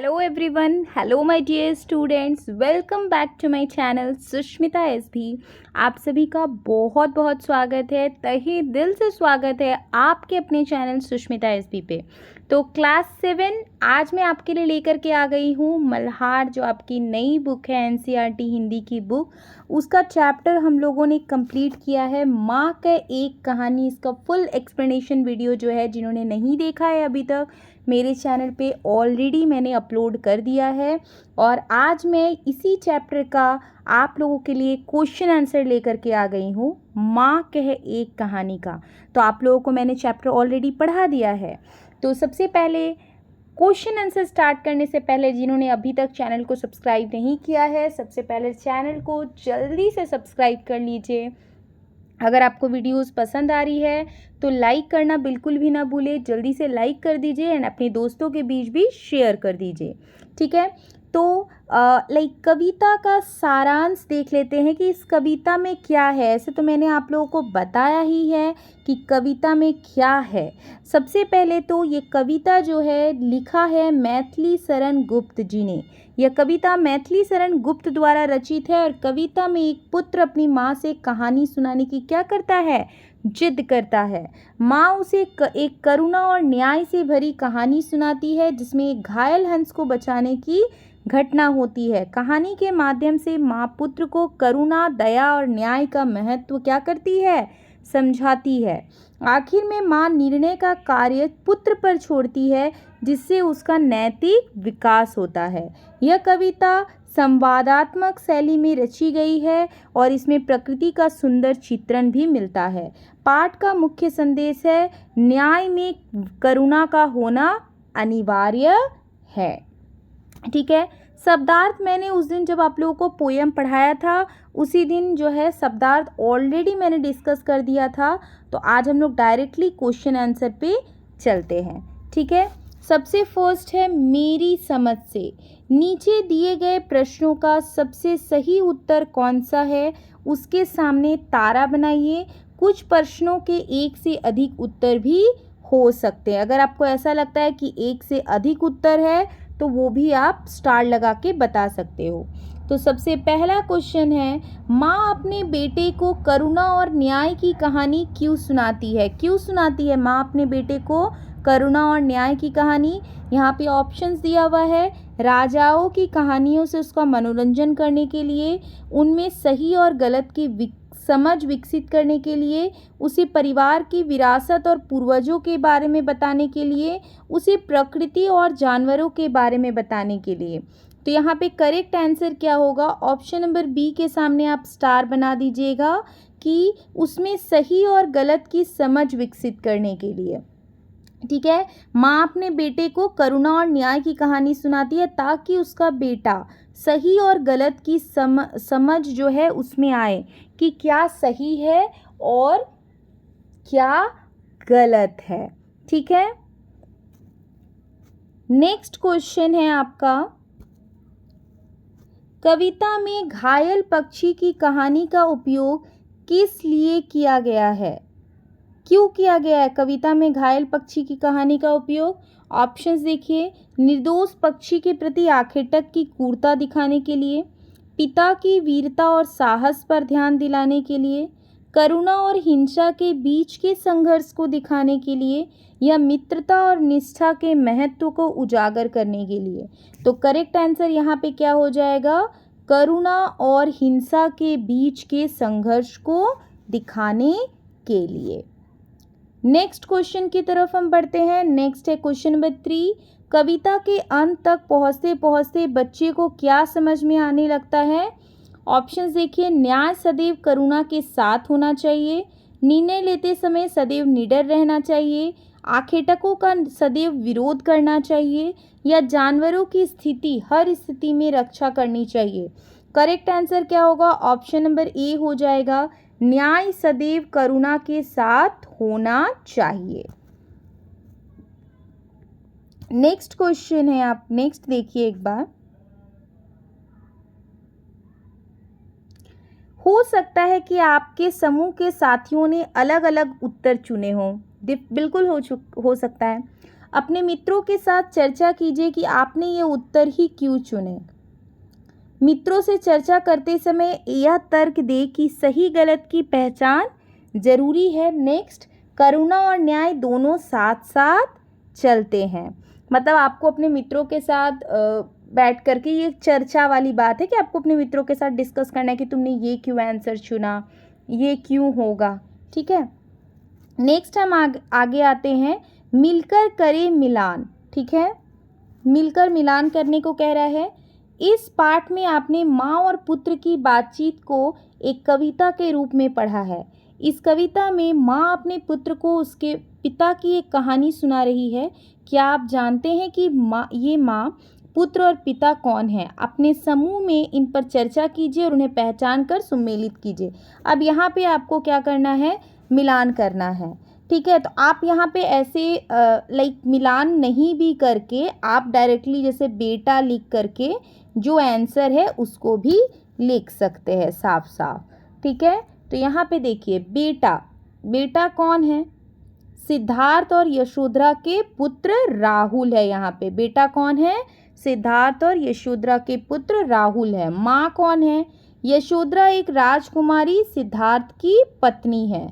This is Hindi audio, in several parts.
Hello everyone, hello my dear students, welcome back to my channel Sushmita एसभी। आप सभी का बहुत बहुत स्वागत है, तहे दिल से स्वागत है आपके अपने चैनल सुष्मिता एसभी पे। तो क्लास 7 आज मैं आपके लिए लेकर के आ गई हूँ मल्हार, जो आपकी नई बुक है एनसीईआरटी हिंदी की बुक। उसका चैप्टर हम लोगों ने कंप्लीट किया है, माँ का एक कहानी। इसका फुल एक्सप्लेनेशन वीडियो जो है, जिन्होंने नहीं देखा है अभी तक, मेरे चैनल पे ऑलरेडी मैंने अपलोड कर दिया है। और आज मैं इसी चैप्टर का आप लोगों के लिए क्वेश्चन आंसर लेकर के आ गई हूँ, माँ कह एक कहानी का। तो आप लोगों को मैंने चैप्टर ऑलरेडी पढ़ा दिया है। तो सबसे पहले क्वेश्चन आंसर स्टार्ट करने से पहले, जिन्होंने अभी तक चैनल को सब्सक्राइब नहीं किया है, सबसे पहले चैनल को जल्दी से सब्सक्राइब कर लीजिए। अगर आपको वीडियोस पसंद आ रही है तो लाइक करना बिल्कुल भी ना भूलें, जल्दी से लाइक कर दीजिए एंड अपने दोस्तों के बीच भी शेयर कर दीजिए, ठीक है। तो कविता का सारांश देख लेते हैं कि इस कविता में क्या है। ऐसे तो मैंने आप लोगों को बताया ही है कि कविता में क्या है। सबसे पहले तो ये कविता जो है लिखा है मैथिली शरण गुप्त जी ने। यह कविता मैथिली शरण गुप्त द्वारा रचित है और कविता में एक पुत्र अपनी माँ से कहानी सुनाने की क्या करता है, जिद करता है। माँ उसे एक करुणा और न्याय से भरी कहानी सुनाती है, जिसमें एक घायल हंस को बचाने की घटना होती है। कहानी के माध्यम से माँ पुत्र को करुणा, दया और न्याय का महत्व क्या करती है, समझाती है। आखिर में माँ निर्णय का कार्य पुत्र पर छोड़ती है, जिससे उसका नैतिक विकास होता है। यह कविता संवादात्मक शैली में रची गई है और इसमें प्रकृति का सुंदर चित्रण भी मिलता है। पाठ का मुख्य संदेश है, न्याय में करुणा का होना अनिवार्य है, ठीक है। शब्दार्थ मैंने उस दिन जब आप लोगों को पोयम पढ़ाया था, उसी दिन जो है शब्दार्थ ऑलरेडी मैंने डिस्कस कर दिया था। तो आज हम लोग डायरेक्टली क्वेश्चन आंसर पे चलते हैं, ठीक है। सबसे फर्स्ट है, मेरी समझ से नीचे दिए गए प्रश्नों का सबसे सही उत्तर कौन सा है, उसके सामने तारा बनाइए। कुछ प्रश्नों के एक से अधिक उत्तर भी हो सकते हैं। अगर आपको ऐसा लगता है कि एक से अधिक उत्तर है तो वो भी आप स्टार लगा के बता सकते हो। तो सबसे पहला क्वेश्चन है, माँ अपने बेटे को करुणा और न्याय की कहानी क्यों सुनाती है। क्यों सुनाती है माँ अपने बेटे को करुणा और न्याय की कहानी। यहाँ पे ऑप्शंस दिया हुआ है, राजाओं की कहानियों से उसका मनोरंजन करने के लिए, उनमें सही और गलत की समझ विकसित करने के लिए, उसे परिवार की विरासत और पूर्वजों के बारे में बताने के लिए, उसे प्रकृति और जानवरों के बारे में बताने के लिए। तो यहाँ पे करेक्ट आंसर क्या होगा, ऑप्शन नंबर बी के सामने आप स्टार बना दीजिएगा कि उसमें सही और गलत की समझ विकसित करने के लिए, ठीक है। माँ अपने बेटे को करुणा और न्याय की कहानी सुनाती है ताकि उसका बेटा सही और गलत की समझ जो है उसमें आए कि क्या सही है और क्या गलत है, ठीक है। नेक्स्ट क्वेश्चन है आपका, कविता में घायल पक्षी की कहानी का उपयोग किस लिए किया गया है। क्यों किया गया है कविता में घायल पक्षी की कहानी का उपयोग। ऑप्शंस देखिए, निर्दोष पक्षी के प्रति आखेटक की क्रूरता दिखाने के लिए, पिता की वीरता और साहस पर ध्यान दिलाने के लिए, करुणा और हिंसा के बीच के संघर्ष को दिखाने के लिए, या मित्रता और निष्ठा के महत्व को उजागर करने के लिए। तो करेक्ट आंसर यहाँ पे क्या हो जाएगा, करुणा और हिंसा के बीच के संघर्ष को दिखाने के लिए। नेक्स्ट क्वेश्चन की तरफ हम बढ़ते हैं। नेक्स्ट है क्वेश्चन नंबर 3, कविता के अंत तक पहुँचते पहुँचते बच्चे को क्या समझ में आने लगता है। ऑप्शंस देखिए, न्याय सदैव करुणा के साथ होना चाहिए, निर्णय लेते समय सदैव निडर रहना चाहिए, आखेटकों का सदैव विरोध करना चाहिए, या जानवरों की स्थिति हर स्थिति में रक्षा करनी चाहिए। करेक्ट आंसर क्या होगा, ऑप्शन नंबर ए हो जाएगा, न्याय सदैव करुणा के साथ होना चाहिए। नेक्स्ट क्वेश्चन है, आप नेक्स्ट देखिए एक बार। हो सकता है कि आपके समूह के साथियों ने अलग अलग उत्तर चुने हों, बिल्कुल हो सकता है। अपने मित्रों के साथ चर्चा कीजिए कि आपने ये उत्तर ही क्यों चुने। मित्रों से चर्चा करते समय यह तर्क दें कि सही गलत की पहचान जरूरी है। नेक्स्ट, करुणा और न्याय दोनों साथ साथ चलते हैं। मतलब आपको अपने मित्रों के साथ बैठ करके, ये चर्चा वाली बात है कि आपको अपने मित्रों के साथ डिस्कस करना है कि तुमने ये क्यों आंसर चुना, ये क्यों होगा। ठीक है, नेक्स्ट हम आगे आते हैं, मिलकर करें मिलान। ठीक है, मिलकर मिलान करने को कह रहा है। इस पाठ में आपने माँ और पुत्र की बातचीत को एक कविता के रूप में पढ़ा है। इस कविता में माँ अपने पुत्र को उसके पिता की एक कहानी सुना रही है। क्या आप जानते हैं कि ये माँ, पुत्र और पिता कौन है? अपने समूह में इन पर चर्चा कीजिए और उन्हें पहचान कर सम्मिलित कीजिए। अब यहाँ पे आपको क्या करना है? मिलान करना है। ठीक है, तो आप यहाँ पे ऐसे मिलान नहीं भी करके आप डायरेक्टली जैसे बेटा लिख करके जो आंसर है उसको भी लिख सकते हैं साफ साफ। ठीक है, तो यहाँ पे देखिए, बेटा, बेटा कौन है? सिद्धार्थ और यशोधरा के पुत्र राहुल है। यहाँ पे बेटा कौन है? सिद्धार्थ और यशोधरा के पुत्र राहुल है। माँ कौन है? यशोधरा एक राजकुमारी सिद्धार्थ की पत्नी है।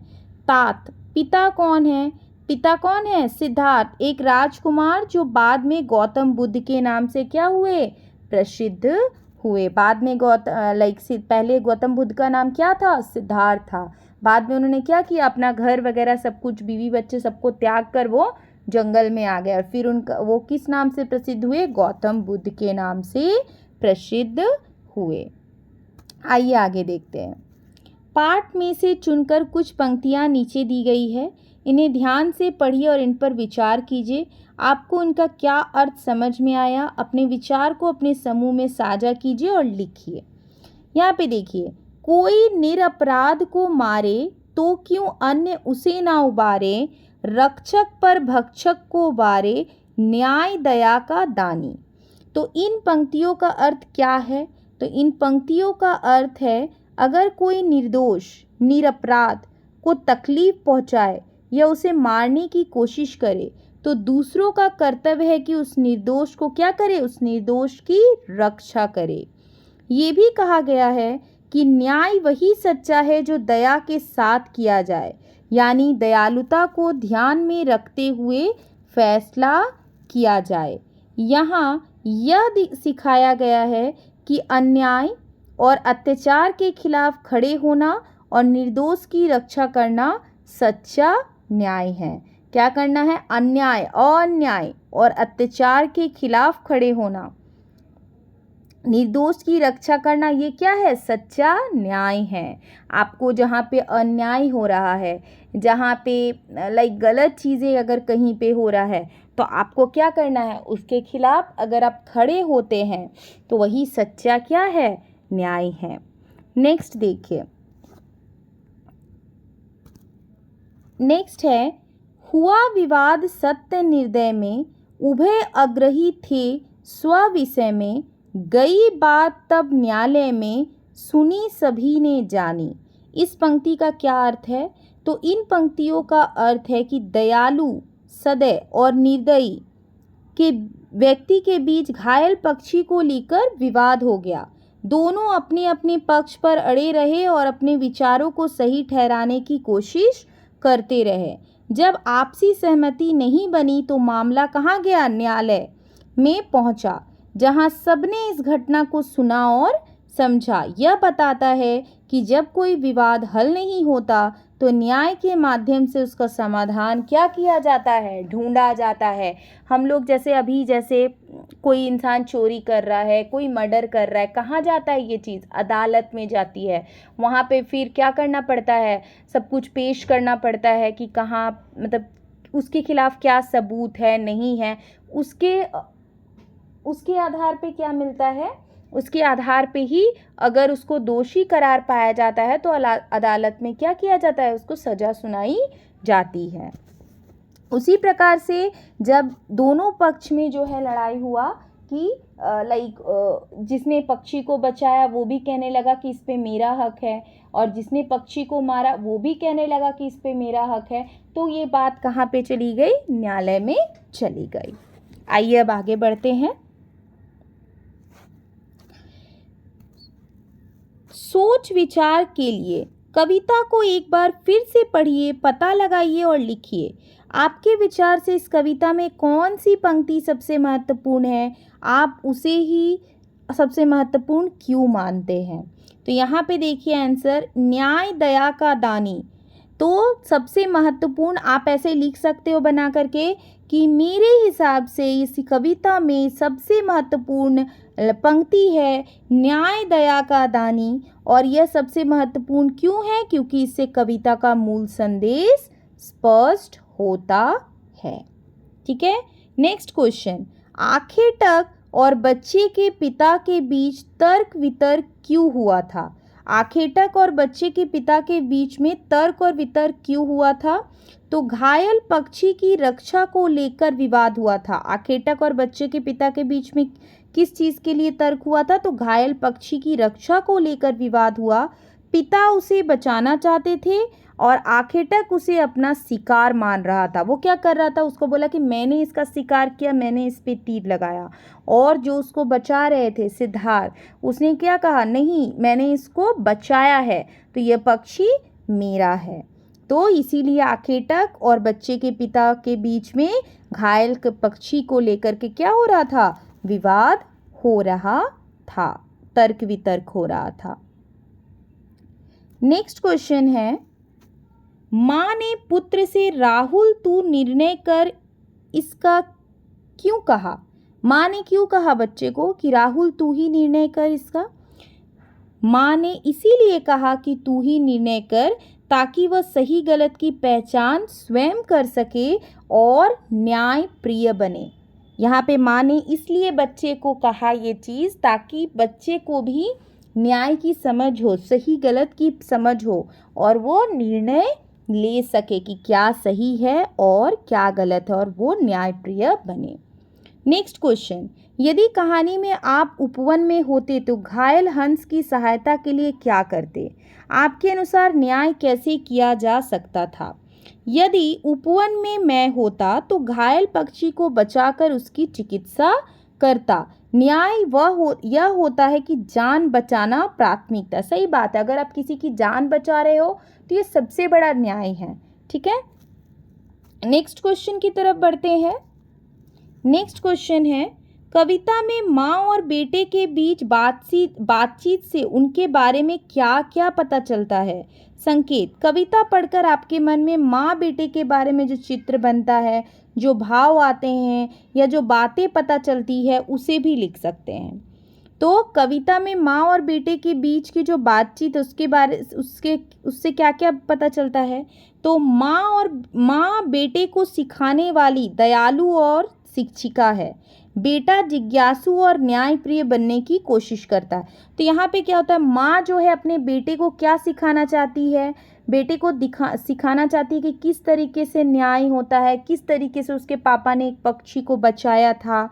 तात, पिता कौन है? पिता कौन है? सिद्धार्थ एक राजकुमार जो बाद में गौतम बुद्ध के नाम से क्या हुए? प्रसिद्ध हुए। बाद में पहले गौतम बुद्ध का नाम क्या था? सिद्धार्थ था। बाद में उन्होंने क्या किया? अपना घर वगैरह सब कुछ, बीवी बच्चे सबको त्याग कर वो जंगल में आ गए और फिर उनका वो किस नाम से प्रसिद्ध हुए? गौतम बुद्ध के नाम से प्रसिद्ध हुए। आइए आगे देखते हैं। पाठ में से चुनकर कुछ पंक्तियाँ नीचे दी गई है, इन्हें ध्यान से पढ़िए और इन पर विचार कीजिए। आपको इनका क्या अर्थ समझ में आया? अपने विचार को अपने समूह में साझा कीजिए और लिखिए। यहाँ पे देखिए, कोई निरपराध को मारे तो क्यों अन्य उसे ना उबारे, रक्षक पर भक्षक को बारे, न्याय दया का दानी। तो इन पंक्तियों का अर्थ क्या है? तो इन पंक्तियों का अर्थ है, अगर कोई निर्दोष, निरपराध को तकलीफ पहुंचाए या उसे मारने की कोशिश करे तो दूसरों का कर्तव्य है कि उस निर्दोष को क्या करे? उस निर्दोष की रक्षा करे। ये भी कहा गया है कि न्याय वही सच्चा है जो दया के साथ किया जाए, यानी दयालुता को ध्यान में रखते हुए फैसला किया जाए। यहाँ यह सिखाया गया है कि अन्याय और अत्याचार के खिलाफ खड़े होना और निर्दोष की रक्षा करना सच्चा न्याय है। क्या करना है? अन्याय, अन्याय और अत्याचार के खिलाफ खड़े होना, निर्दोष की रक्षा करना, ये क्या है? सच्चा न्याय है। आपको जहाँ पे अन्याय हो रहा है, जहाँ पे गलत चीज़ें अगर कहीं पे हो रहा है तो आपको क्या करना है? उसके खिलाफ अगर आप खड़े होते हैं तो वही सच्चा क्या है? न्याय है। नेक्स्ट देखिए, नेक्स्ट है, हुआ विवाद सत्य निर्दय में, उभय अग्रही थे स्व विषय में, गई बात तब न्यायालय में, सुनी सभी ने जानी। इस पंक्ति का क्या अर्थ है? तो इन पंक्तियों का अर्थ है कि दयालु, सदय और निर्दयी के व्यक्ति के बीच घायल पक्षी को लेकर विवाद हो गया। दोनों अपने अपने पक्ष पर अड़े रहे और अपने विचारों को सही ठहराने की कोशिश करते रहे। जब आपसी सहमति नहीं बनी तो मामला कहाँ गया? न्यायालय में पहुंचा, जहां सबने इस घटना को सुना और समझा। यह बताता है कि जब कोई विवाद हल नहीं होता तो न्याय के माध्यम से उसका समाधान क्या किया जाता है? ढूंढा जाता है। हम लोग जैसे कोई इंसान चोरी कर रहा है, कोई मर्डर कर रहा है, कहाँ जाता है ये चीज़? अदालत में जाती है। वहाँ पे फिर क्या करना पड़ता है? सब कुछ पेश करना पड़ता है कि कहाँ, मतलब उसके खिलाफ क्या सबूत है, नहीं है, उसके आधार पे क्या मिलता है? उसके आधार पे ही अगर उसको दोषी करार पाया जाता है तो अदालत में क्या किया जाता है? उसको सज़ा सुनाई जाती है। उसी प्रकार से जब दोनों पक्ष में जो है लड़ाई हुआ कि जिसने पक्षी को बचाया वो भी कहने लगा कि इस पे मेरा हक है, और जिसने पक्षी को मारा वो भी कहने लगा कि इस पे मेरा हक है। तो ये बात कहाँ पे चली गई? न्यायालय में चली गई। आइए अब आगे बढ़ते हैं। सोच विचार के लिए कविता को एक बार फिर से पढ़िए, पता लगाइए और लिखिए। आपके विचार से इस कविता में कौन सी पंक्ति सबसे महत्वपूर्ण है? आप उसे ही सबसे महत्वपूर्ण क्यों मानते हैं? तो यहाँ पे देखिए आंसर, न्याय दया का दानी। तो सबसे महत्वपूर्ण आप ऐसे लिख सकते हो बना करके कि मेरे हिसाब से इस कविता में सबसे महत्वपूर्ण पंक्ति है न्याय दया का दानी। और यह सबसे महत्वपूर्ण क्यों है? क्योंकि इससे कविता का मूल संदेश स्पष्ट होता है। ठीक है, नेक्स्ट क्वेश्चन, आखेटक और बच्चे के पिता के बीच तर्क वितर्क क्यों हुआ था? आखेटक और बच्चे के पिता के बीच में तर्क और वितर्क क्यों हुआ था? तो घायल पक्षी की रक्षा को लेकर विवाद हुआ था। आखेटक और बच्चे के पिता के बीच में किस चीज़ के लिए तर्क हुआ था? तो घायल पक्षी की रक्षा को लेकर विवाद हुआ। पिता उसे बचाना चाहते थे और आखेटक उसे अपना शिकार मान रहा था। वो क्या कर रहा था? उसको बोला कि मैंने इसका शिकार किया, मैंने इस पे तीर लगाया। और जो उसको बचा रहे थे सिद्धार्थ, उसने क्या कहा? नहीं, मैंने इसको बचाया है, तो यह पक्षी मेरा है। तो इसीलिए आखेटक और बच्चे के पिता के बीच में घायल पक्षी को लेकर के क्या हो रहा था? विवाद हो रहा था, तर्क वितर्क हो रहा था। नेक्स्ट क्वेश्चन है, माँ ने पुत्र से राहुल तू निर्णय कर इसका क्यों कहा? माँ ने क्यों कहा बच्चे को कि राहुल तू ही निर्णय कर इसका? माँ ने इसीलिए कहा कि तू ही निर्णय कर, ताकि वह सही गलत की पहचान स्वयं कर सके और न्याय प्रिय बने। यहाँ पे माँ ने इसलिए बच्चे को कहा ये चीज़, ताकि बच्चे को भी न्याय की समझ हो, सही गलत की समझ हो, और वो निर्णय ले सके कि क्या सही है और क्या गलत है, और वो न्याय प्रिय बने। नेक्स्ट क्वेश्चन, यदि कहानी में आप उपवन में होते तो घायल हंस की सहायता के लिए क्या करते? आपके अनुसार न्याय कैसे किया जा सकता था? यदि उपवन में मैं होता तो घायल पक्षी को बचाकर उसकी चिकित्सा करता। न्याय यह होता है कि जान बचाना प्राथमिकता। सही बात है, अगर आप किसी की जान बचा रहे हो तो ये सबसे बड़ा न्याय है। ठीक है, नेक्स्ट क्वेश्चन की तरफ बढ़ते हैं। नेक्स्ट क्वेश्चन है, कविता में माँ और बेटे के बीच बातचीत से उनके बारे में क्या क्या पता चलता है? संकेत, कविता पढ़कर आपके मन में माँ बेटे के बारे में जो चित्र बनता है, जो भाव आते हैं या जो बातें पता चलती है, उसे भी लिख सकते हैं। तो कविता में माँ और बेटे के बीच की जो बातचीत उससे क्या क्या पता चलता है? तो माँ बेटे को सिखाने वाली दयालु और शिक्षिका है। बेटा जिज्ञासु और न्यायप्रिय बनने की कोशिश करता है। तो यहाँ पे क्या होता है, माँ जो है अपने बेटे को क्या सिखाना चाहती है? बेटे को सिखाना चाहती है कि किस तरीके से न्याय होता है, किस तरीके से उसके पापा ने एक पक्षी को बचाया था।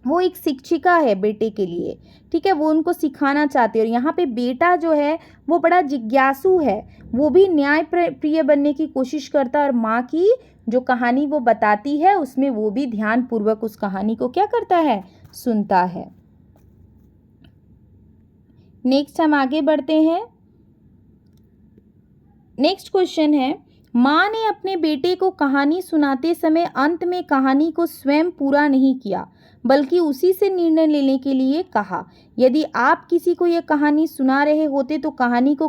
वो एक शिक्षिका है बेटे के लिए। ठीक है, वो उनको सिखाना चाहती है। और यहाँ पे बेटा जो है वो बड़ा जिज्ञासु है, वो भी न्याय प्रिय बनने की कोशिश करता है, और माँ की जो कहानी वो बताती है उसमें वो भी ध्यानपूर्वक उस कहानी को क्या करता है? सुनता है। नेक्स्ट हम आगे बढ़ते हैं। नेक्स्ट क्वेश्चन है, माँ ने अपने बेटे को कहानी सुनाते समय अंत में कहानी को स्वयं पूरा नहीं किया, बल्कि उसी से निर्णय लेने के लिए कहा। यदि आप किसी को यह कहानी सुना रहे होते तो कहानी को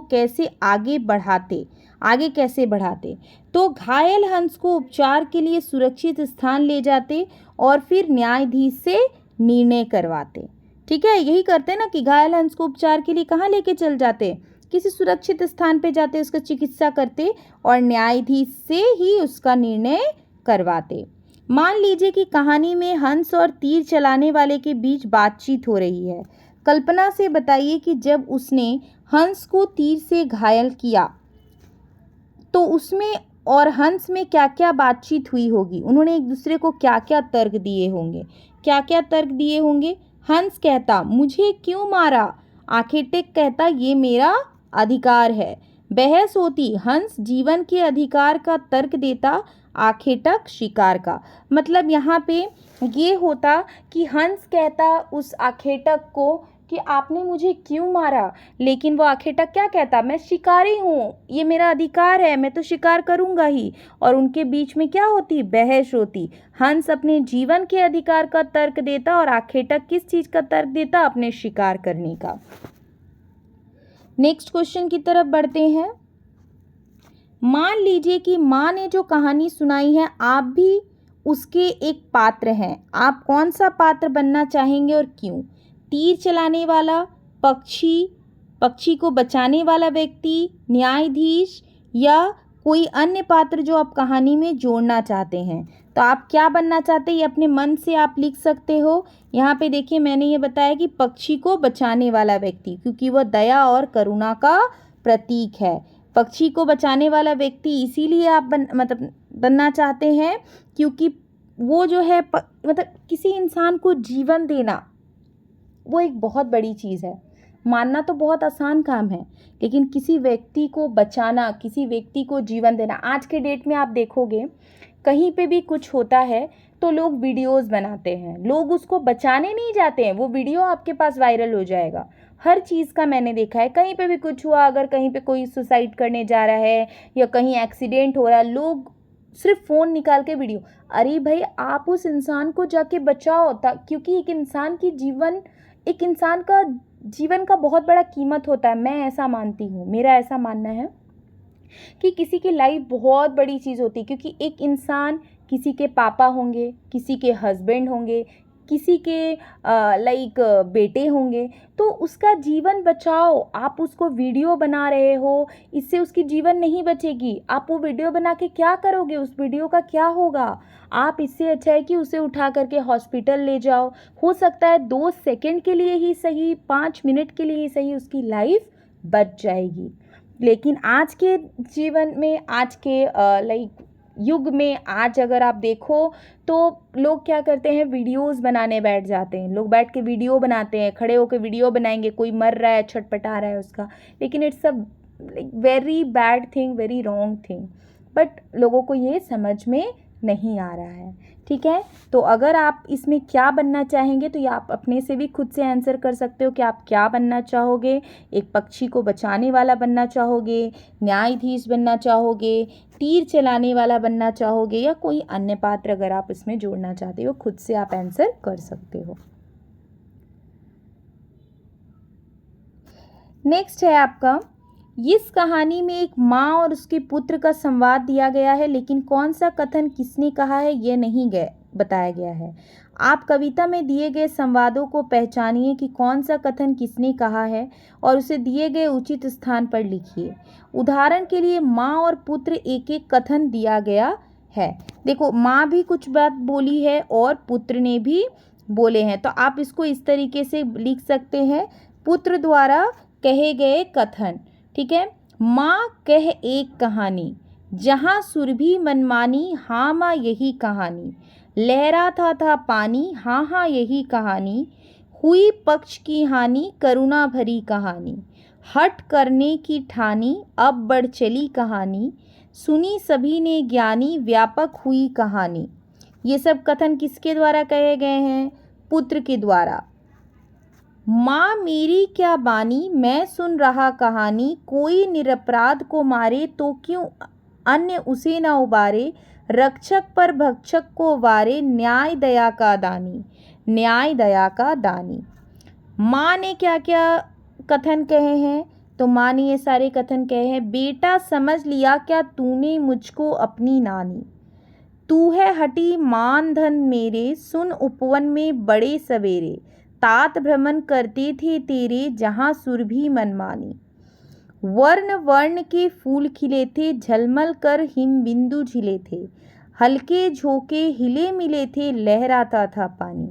आगे कैसे बढ़ाते? तो घायल हंस को उपचार के लिए सुरक्षित स्थान ले जाते और फिर न्यायाधीश से निर्णय करवाते। ठीक है, यही करते ना कि घायल हंस को उपचार के लिए कहाँ लेके चल जाते? किसी सुरक्षित स्थान पे जाते, उसका चिकित्सा करते और न्यायाधीश से ही उसका निर्णय करवाते। मान लीजिए कि कहानी में हंस और तीर चलाने वाले के बीच बातचीत हो रही है। कल्पना से बताइए कि जब उसने हंस को तीर से घायल किया तो उसमें और हंस में क्या क्या बातचीत हुई होगी, उन्होंने एक दूसरे को क्या क्या तर्क दिए होंगे, क्या क्या तर्क दिए होंगे। हंस कहता मुझे क्यों मारा, आखेटिक कहता ये मेरा अधिकार है। बहस होती, हंस जीवन के अधिकार का तर्क देता, आखेटक शिकार का। मतलब यहाँ पे ये होता कि हंस कहता उस आखेटक को कि आपने मुझे क्यों मारा, लेकिन वो आखेटक क्या कहता, मैं शिकारी हूँ, ये मेरा अधिकार है, मैं तो शिकार करूँगा ही। और उनके बीच में क्या होती, बहस होती। हंस अपने जीवन के अधिकार का तर्क देता और आखेटक किस चीज़ का तर्क देता, अपने शिकार करने का। नेक्स्ट क्वेश्चन की तरफ बढ़ते हैं। मान लीजिए कि माँ ने जो कहानी सुनाई है आप भी उसके एक पात्र हैं, आप कौन सा पात्र बनना चाहेंगे और क्यों। तीर चलाने वाला, पक्षी, पक्षी को बचाने वाला व्यक्ति, न्यायाधीश या कोई अन्य पात्र जो आप कहानी में जोड़ना चाहते हैं। तो आप क्या बनना चाहते हैं ये अपने मन से आप लिख सकते हो। यहाँ पे देखिए मैंने ये बताया कि पक्षी को बचाने वाला व्यक्ति, क्योंकि वह दया और करुणा का प्रतीक है। पक्षी को बचाने वाला व्यक्ति इसीलिए आप बनना चाहते हैं क्योंकि वो जो है मतलब किसी इंसान को जीवन देना वो एक बहुत बड़ी चीज़ है। मानना तो बहुत आसान काम है, लेकिन किसी व्यक्ति को बचाना, किसी व्यक्ति को जीवन देना, आज के डेट में आप देखोगे कहीं पे भी कुछ होता है तो लोग वीडियोस बनाते हैं, लोग उसको बचाने नहीं जाते हैं, वो वीडियो आपके पास वायरल हो जाएगा। हर चीज़ का मैंने देखा है, कहीं पे भी कुछ हुआ, अगर कहीं पे कोई सुसाइड करने जा रहा है या कहीं एक्सीडेंट हो रहा है, लोग सिर्फ फ़ोन निकाल के वीडियो, अरे भाई आप उस इंसान को जाके बचाओ क्योंकि एक इंसान का जीवन का बहुत बड़ा कीमत होता है। मैं ऐसा मानती हूँ, मेरा ऐसा मानना है कि किसी की लाइफ बहुत बड़ी चीज़ होती है, क्योंकि एक इंसान किसी के पापा होंगे, किसी के हस्बैंड होंगे, किसी के बेटे होंगे, तो उसका जीवन बचाओ। आप उसको वीडियो बना रहे हो, इससे उसकी जीवन नहीं बचेगी। आप वो वीडियो बना के क्या करोगे, उस वीडियो का क्या होगा। आप इससे अच्छा है कि उसे उठा करके हॉस्पिटल ले जाओ, हो सकता है 2 सेकंड के लिए ही सही, 5 मिनट के लिए ही सही, उसकी लाइफ बच जाएगी। लेकिन आज के जीवन में, आज के युग में, आज अगर आप देखो तो लोग क्या करते हैं, वीडियोस बनाने बैठ जाते हैं। लोग बैठ के वीडियो बनाते हैं, खड़े होकर वीडियो बनाएंगे, कोई मर रहा है, छटपटा रहा है उसका, लेकिन it's a very bad thing, very wrong thing, but लोगों को ये समझ में नहीं आ रहा है। ठीक है, तो अगर आप इसमें क्या बनना चाहेंगे तो ये आप अपने से भी खुद से आंसर कर सकते हो कि आप क्या बनना चाहोगे। एक पक्षी को बचाने वाला बनना चाहोगे, न्यायाधीश बनना चाहोगे, तीर चलाने वाला बनना चाहोगे, या कोई अन्य पात्र अगर आप इसमें जोड़ना चाहते हो, खुद से आप आंसर कर सकते हो। नेक्स्ट है आपका, इस कहानी में एक माँ और उसके पुत्र का संवाद दिया गया है, लेकिन कौन सा कथन किसने कहा है ये नहीं बताया गया है। आप कविता में दिए गए संवादों को पहचानिए कि कौन सा कथन किसने कहा है और उसे दिए गए उचित स्थान पर लिखिए। उदाहरण के लिए माँ और पुत्र एक एक कथन दिया गया है। देखो, माँ भी कुछ बात बोली है और पुत्र ने भी बोले हैं, तो आप इसको इस तरीके से लिख सकते हैं, पुत्र द्वारा कहे गए कथन। ठीक है, माँ कह एक कहानी, जहाँ सुरभि मनमानी, हाँ माँ यही कहानी, लहरा था पानी, हाँ हाँ यही कहानी, हुई पक्ष की हानि, करुणा भरी कहानी, हट करने की ठानी, अब बढ़ चली कहानी, सुनी सभी ने ज्ञानी, व्यापक हुई कहानी। ये सब कथन किसके द्वारा कहे गए हैं, पुत्र के द्वारा। माँ मेरी क्या बानी, मैं सुन रहा कहानी, कोई निरपराध को मारे तो क्यों अन्य उसे न उबारे, रक्षक पर भक्षक को वारे, न्याय दया का दानी, न्याय दया का दानी। माँ ने क्या क्या कथन कहे हैं, तो माँ ने ये सारे कथन कहे हैं, बेटा समझ लिया क्या तूने मुझको अपनी नानी, तू है हटी मान धन मेरे, सुन उपवन में बड़े सवेरे, तात भ्रमण करते थे तेरे, जहाँ सुरभि मनमानी, वर्ण वर्ण के फूल खिले थे, झलमल कर हिम बिंदु झिले थे, हल्के झोंके हिले मिले थे, लहराता था पानी,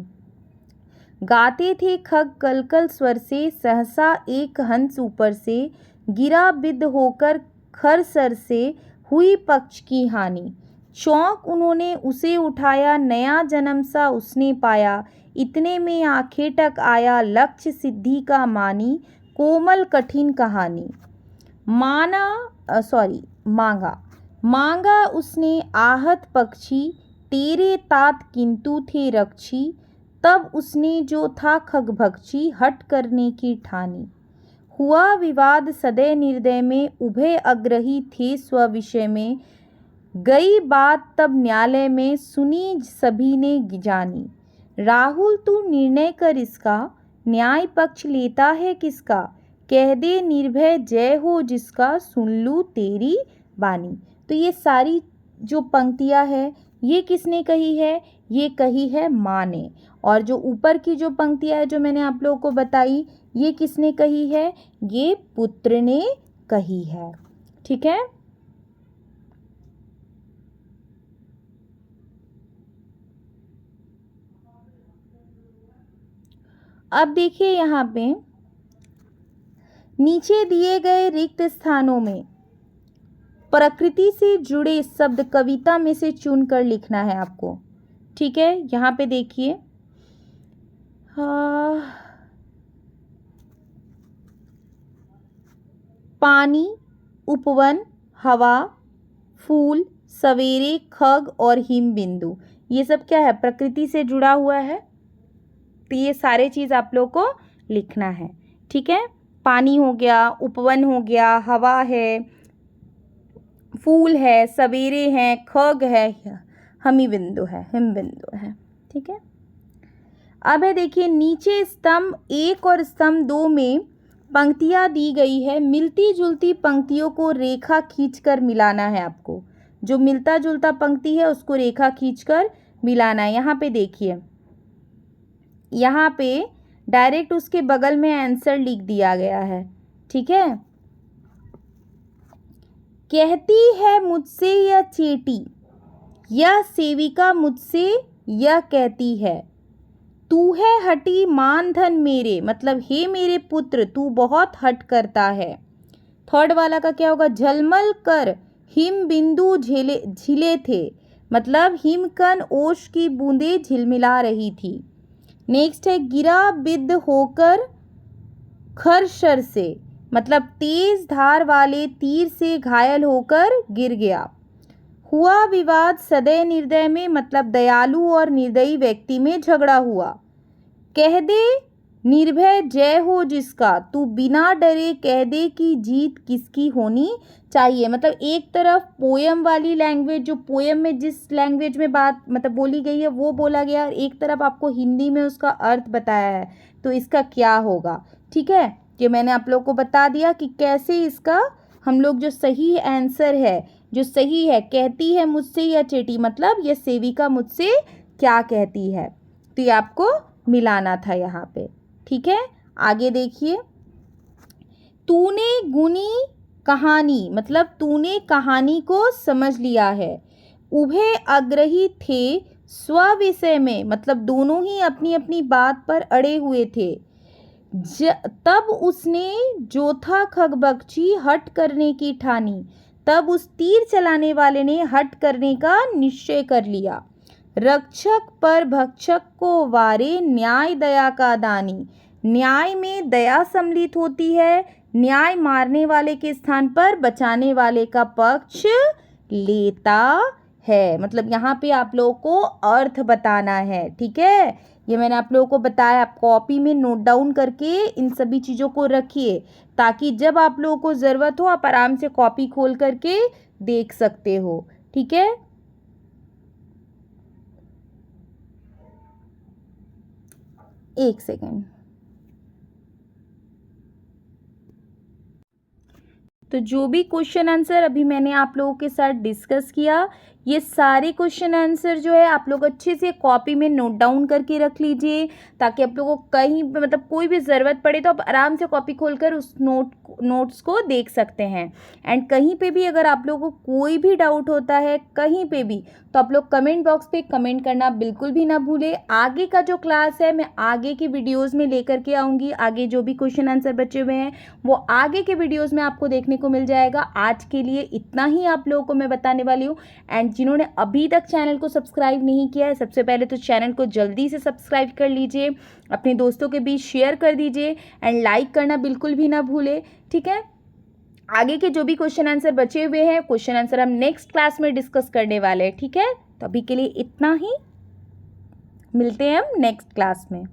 गाते थे खग कलकल स्वर से, सहसा एक हंस ऊपर से, गिरा बिद होकर खर सर से, हुई पक्ष की हानि। चौंक उन्होंने उसे उठाया, नया जन्म सा उसने पाया, इतने में आंखें टक आया, लक्ष्य सिद्धि का मानी, कोमल कठिन कहानी। मांगा मांगा उसने आहत पक्षी, तेरे तात किंतु थे रक्षी, तब उसने जो था खगभक्षी, हट करने की ठानी। हुआ विवाद सदय निर्दय में, उभय अग्रही थे स्वविषय में, गई बात तब न्यायालय में, सुनी सभी ने जानी। राहुल तू निर्णय कर इसका, न्याय पक्ष लेता है किसका, कह दे निर्भय जय हो जिसका, सुन लूँ तेरी बानी। तो ये सारी जो पंक्तियाँ है ये किसने कही है, ये कही है माँ ने। और जो ऊपर की जो पंक्तियाँ है जो मैंने आप लोगों को बताई, ये किसने कही है, ये पुत्र ने कही है। ठीक है। अब देखिए यहाँ पे नीचे दिए गए रिक्त स्थानों में प्रकृति से जुड़े शब्द कविता में से चुनकर लिखना है आपको। ठीक है। यहाँ पे देखिए पानी, उपवन, हवा, फूल, सवेरे, खग और हिम बिंदु, ये सब क्या है, प्रकृति से जुड़ा हुआ है। तो ये सारे चीज़ आप लोग को लिखना है। ठीक है। पानी हो गया, उपवन हो गया, हवा है, फूल है, सवेरे हैं, खग है, हिम बिंदु है। ठीक है। अब है देखिए नीचे स्तंभ 1 और स्तंभ 2 में पंक्तियाँ दी गई है। मिलती जुलती पंक्तियों को रेखा खींचकर मिलाना है आपको। जो मिलता जुलता पंक्ति है उसको रेखा खींचकर मिलाना है। यहाँ पे देखिए, यहाँ पे डायरेक्ट उसके बगल में आंसर लिख दिया गया है। ठीक है। कहती है मुझसे यह चेटी, यह सेविका मुझसे यह कहती है, तू है हटी मान धन मेरे, मतलब हे मेरे पुत्र तू बहुत हट करता है। थर्ड वाला का क्या होगा, झलमल कर हिम बिंदु झिले थे, मतलब हिमकण ओश की बूंदें झिलमिला रही थी। नेक्स्ट है गिरा बिद्ध होकर खरशर से, मतलब तेज धार वाले तीर से घायल होकर गिर गया। हुआ विवाद सदय निर्दय में, मतलब दयालु और निर्दयी व्यक्ति में झगड़ा हुआ। कह दे निर्भय जय हो जिसका, तू बिना डरे कह दे कि जीत किसकी होनी चाहिए। मतलब एक तरफ पोयम वाली लैंग्वेज, जो पोयम में जिस लैंग्वेज में बात मतलब बोली गई है वो बोला गया, और एक तरफ आपको हिंदी में उसका अर्थ बताया है। तो इसका क्या होगा। ठीक है। कि मैंने आप लोग को बता दिया कि कैसे इसका हम लोग जो सही आंसर है, जो सही है, कहती है मुझसे यह चेटी, मतलब यह सेविका मुझसे क्या कहती है। तो ये आपको मिलाना था यहाँ पे। ठीक है। आगे देखिए, तूने गुनी कहानी, मतलब तूने कहानी को समझ लिया है। उभय अग्रही थे स्व-विषय में, मतलब दोनों ही अपनी अपनी बात पर अड़े हुए थे। तब उसने जो था खगभक्षी हट करने की ठानी, तब उस तीर चलाने वाले ने हट करने का निश्चय कर लिया। रक्षक पर भक्षक को वारे, न्याय दया का दानी, न्याय में दया सम्मिलित होती है। न्याय मारने वाले के स्थान पर बचाने वाले का पक्ष लेता है। मतलब यहाँ पे आप लोगों को अर्थ बताना है। ठीक है। ये मैंने आप लोगों को बताया, आप कॉपी में नोट डाउन करके इन सभी चीज़ों को रखिए, ताकि जब आप लोगों को ज़रूरत हो आप आराम से कॉपी खोल करके देख सकते हो। ठीक है। एक सेकेंड। तो जो भी क्वेश्चन आंसर अभी मैंने आप लोगों के साथ डिस्कस किया, ये सारे क्वेश्चन आंसर जो है आप लोग अच्छे से कॉपी में नोट डाउन करके रख लीजिए, ताकि आप लोगों को कहीं भी मतलब कोई भी ज़रूरत पड़े तो आप आराम से कॉपी खोलकर उस नोट्स को देख सकते हैं। एंड कहीं पे भी अगर आप लोगों को कोई भी डाउट होता है कहीं पे भी, तो आप लोग कमेंट बॉक्स पे कमेंट करना बिल्कुल भी ना भूलें। आगे का जो क्लास है मैं आगे की वीडियोज़ में लेकर के आऊँगी, आगे जो भी क्वेश्चन आंसर बचे हुए हैं वो आगे के वीडियोज़ में आपको देखने को मिल जाएगा। आज के लिए इतना ही आप लोगों को मैं बताने वाली हूँ। एंड जिन्होंने अभी तक चैनल को सब्सक्राइब नहीं किया है, सबसे पहले तो चैनल को जल्दी से सब्सक्राइब कर लीजिए, अपने दोस्तों के बीच शेयर कर दीजिए एंड लाइक करना बिल्कुल भी ना भूले, ठीक है। आगे के जो भी क्वेश्चन आंसर बचे हुए हैं, क्वेश्चन आंसर हम नेक्स्ट क्लास में डिस्कस करने वाले हैं, ठीक है। तो अभी के लिए इतना ही, मिलते हैं हम नेक्स्ट क्लास में।